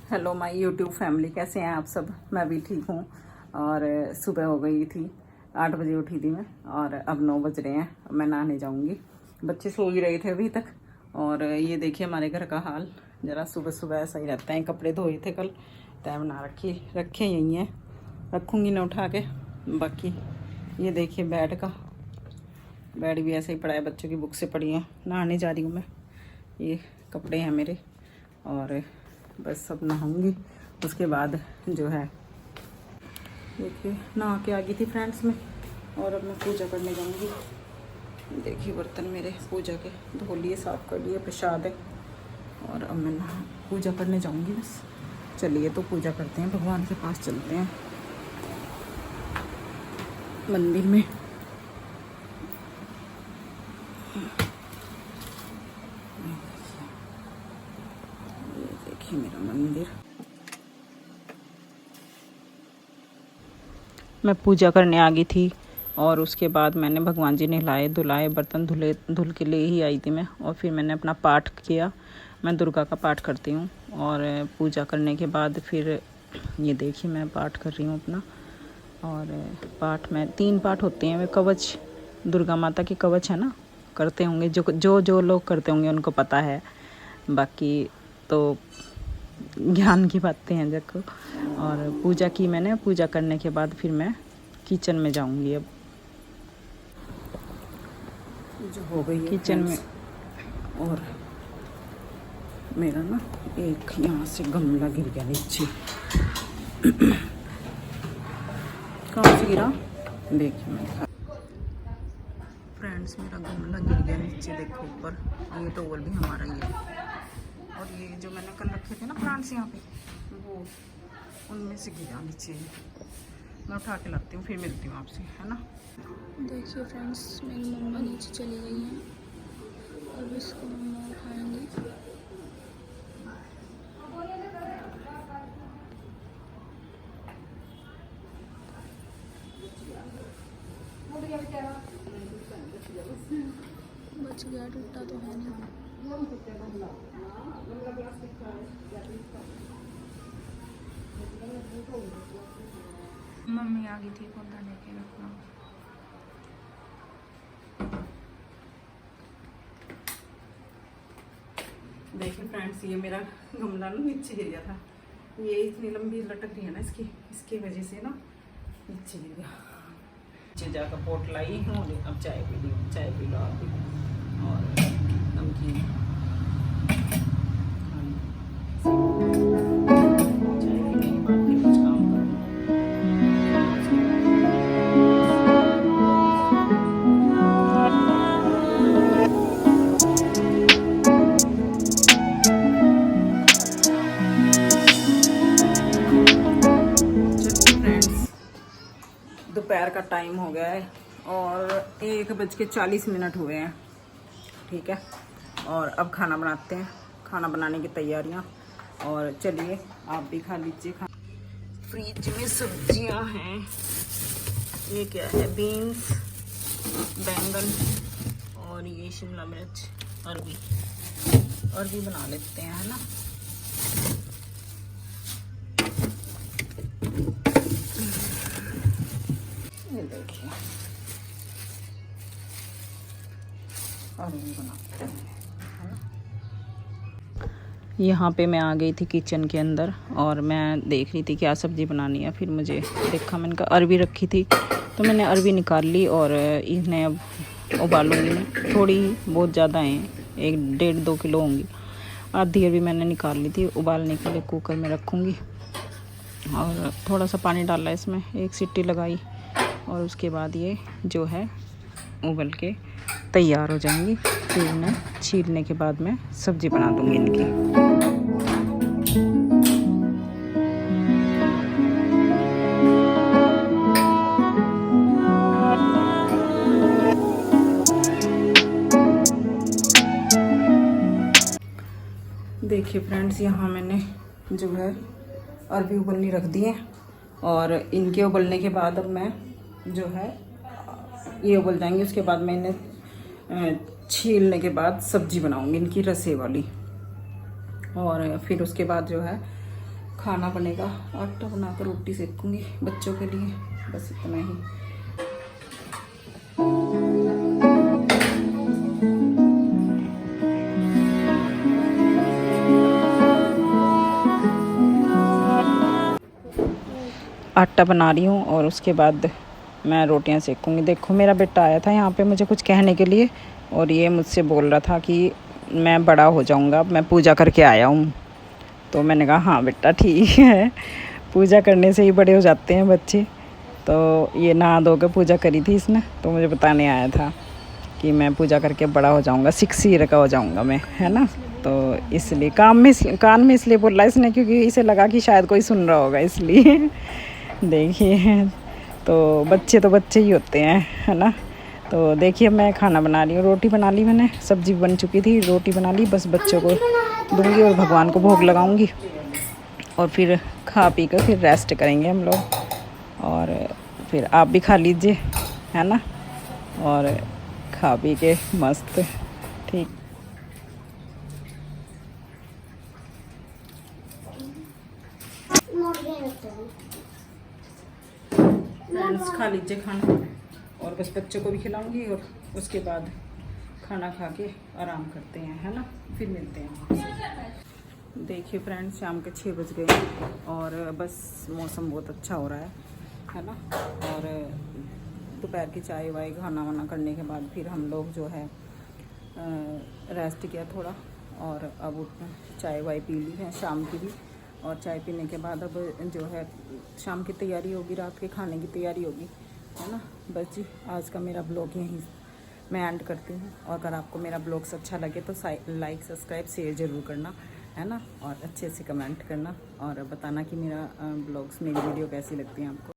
Hello my YouTube family, कैसे हैं आप सब। मैं भी ठीक हूँ। और सुबह हो गई थी, 8 बजे उठी थी मैं और अब 9 बज रहे हैं। अब मैं नहाने जाऊँगी। बच्चे सो ही रहे थे अभी तक। और ये देखिए हमारे घर का हाल, ज़रा सुबह सुबह ऐसा ही रहता है। कपड़े धोए थे कल, तय बना रखे यही हैं, रखूँगी ना उठा के। बाकी ये देखिए बेड भी ऐसे ही पड़ा है, बच्चों की बुक से पड़ी है। नहाने जा रही हूँ मैं। ये कपड़े हैं मेरे और बस अब नहाऊंगी। उसके बाद जो है देखिए नहा के आ गई थी फ्रेंड्स में और अब मैं पूजा करने जाऊंगी। देखिए बर्तन मेरे पूजा के धो लिए, साफ़ कर लिए, प्रसाद है। और अब मैं पूजा करने जाऊंगी बस। चलिए तो पूजा करते हैं, भगवान के पास चलते हैं मंदिर में। ये देखिए मेरा मंदिर। मैं पूजा करने आ गई थी और उसके बाद मैंने भगवान जी नहलाए धुलाए, बर्तन धुल के ले ही आई थी मैं। और फिर मैंने अपना पाठ किया। मैं दुर्गा का पाठ करती हूँ और पूजा करने के बाद फिर ये देखिए मैं पाठ कर रही हूँ अपना। और पाठ में 3 पाठ होते हैं। वे कवच, दुर्गा माता की कवच है ना, करते होंगे जो लोग करते होंगे उनको पता है। बाकी तो ज्ञान की बातें हैं देखो। और पूजा की मैंने, पूजा करने के बाद फिर मैं किचन में जाऊंगी। अब जो हो गई है किचन में। और मेरा ना एक यहाँ से गमला गिर गया नीचे। कहाँ से गिरा देखिए मैं। फ्रेंड्स मेरा गमला गिर गया नीचे, देखो ऊपर। ये तो भी हमारा ही है। और ये जो मैंने कल रखे थे ना प्लांट्स यहाँ पे, वो उनमें से गिरा नीचे। मैं उठा के लाती हूँ, फिर मिलती हूँ आपसे, है ना। देखिए फ्रेंड्स, मेरी मम्मा नीचे चली गई हैं और इसको मम्मा उठाएंगे। बच गया, टूटा तो है नहीं। मम्मी आ गई थी पौधा लेके रखना। देखिए फ्रेंड्स, ये मेरा गमला ना नीचे गिर गया था। ये इतनी लंबी लटक रही है ना इसकी वजह से ना नीचे गिर गया। नीचे जाकर पोट लाई हूँ, अब चाय पी लो आप भी। और नमकीन चाय पीने के बाद फिर कुछ काम करना। दोपहर का टाइम हो गया है और 1:40 हुए हैं। ठीक है, और अब खाना बनाते हैं। खाना बनाने की तैयारियां। और चलिए आप भी खा लीजिए। फ्रिज में सब्जियां हैं। ये क्या है, बीन्स, बैंगन और ये शिमला मिर्च, अरबी बना लेते हैं, है ना। ये देखिए अरबी बनाते हैं, है ना। यहाँ पे मैं आ गई थी किचन के अंदर और मैं देख रही थी क्या सब्ज़ी बनानी है। फिर मुझे देखा, मैंने कहा अरबी रखी थी तो मैंने अरबी निकाल ली और इन्हें अब उबालूंगी मैं। थोड़ी बहुत ज़्यादा हैं, 1-1.5-2 किलो होंगी। आधी अरबी मैंने निकाल ली थी, उबालने के लिए कुकर में रखूँगी। और थोड़ा सा पानी डाला इसमें, 1 सीटी लगाई और उसके बाद ये जो है उबल के तैयार हो जाएंगी। फिर इन्हें छीलने के बाद मैं सब्ज़ी बना दूँगी इनकी। देखिए फ्रेंड्स, यहाँ मैंने जो है अरबी उबलनी रख दी है और इनके उबलने के बाद अब मैं जो है ये उबल जाएंगे। उसके बाद मैं इन्हें छीलने के बाद सब्जी बनाऊंगी इनकी, रसे वाली। और फिर उसके बाद जो है खाना बनेगा, आटा बनाकर रोटी सेकूंगी बच्चों के लिए, बस इतना ही। आटा बना रही हूँ और उसके बाद मैं रोटियां सेकूंगी। देखो मेरा बेटा आया था यहाँ पे मुझे कुछ कहने के लिए, और ये मुझसे बोल रहा था कि मैं बड़ा हो जाऊँगा, मैं पूजा करके आया हूँ। तो मैंने कहा हाँ बेटा ठीक है, पूजा करने से ही बड़े हो जाते हैं बच्चे। तो ये नहा धो के पूजा करी थी इसने, तो मुझे बताने आया था कि मैं पूजा करके बड़ा हो जाऊँगा, 6 ईयर का हो जाऊँगा मैं, है ना। तो इसलिए कान में इसलिए बोल रहा है इसने, क्योंकि इसे लगा कि शायद कोई सुन रहा होगा, इसलिए। देखिए तो बच्चे ही होते हैं, है ना। तो देखिए मैं खाना बना रही हूँ, रोटी बना ली मैंने, सब्जी बन चुकी थी, रोटी बना ली, बस बच्चों को दूंगी और भगवान को भोग लगाऊंगी, और फिर खा पी कर फिर रेस्ट करेंगे हम लोग। और फिर आप भी खा लीजिए, है ना, और खा पी के मस्त। ठीक, फ्रेंड्स खा लीजिए खाना, और बस बच्चों को भी खिलाऊंगी, और उसके बाद खाना खा के आराम करते हैं, है ना, फिर मिलते हैं। देखिए फ्रेंड्स शाम के 6 बज गए और बस मौसम बहुत अच्छा हो रहा है ना। और दोपहर की चाय वाय खाना वाना करने के बाद फिर हम लोग जो है रेस्ट किया थोड़ा, और अब चाय वाय पी ली है शाम की भी, और चाय पीने के बाद अब जो है शाम की तैयारी होगी, रात के खाने की तैयारी होगी, है ना। बस जी आज का मेरा ब्लॉग यहीं मैं एंड करती हूँ, और अगर आपको मेरा ब्लॉग्स अच्छा लगे तो लाइक सब्सक्राइब शेयर ज़रूर करना, है ना, और अच्छे से कमेंट करना, और बताना कि मेरा ब्लॉग्स मेरी वीडियो कैसी लगती है आपको।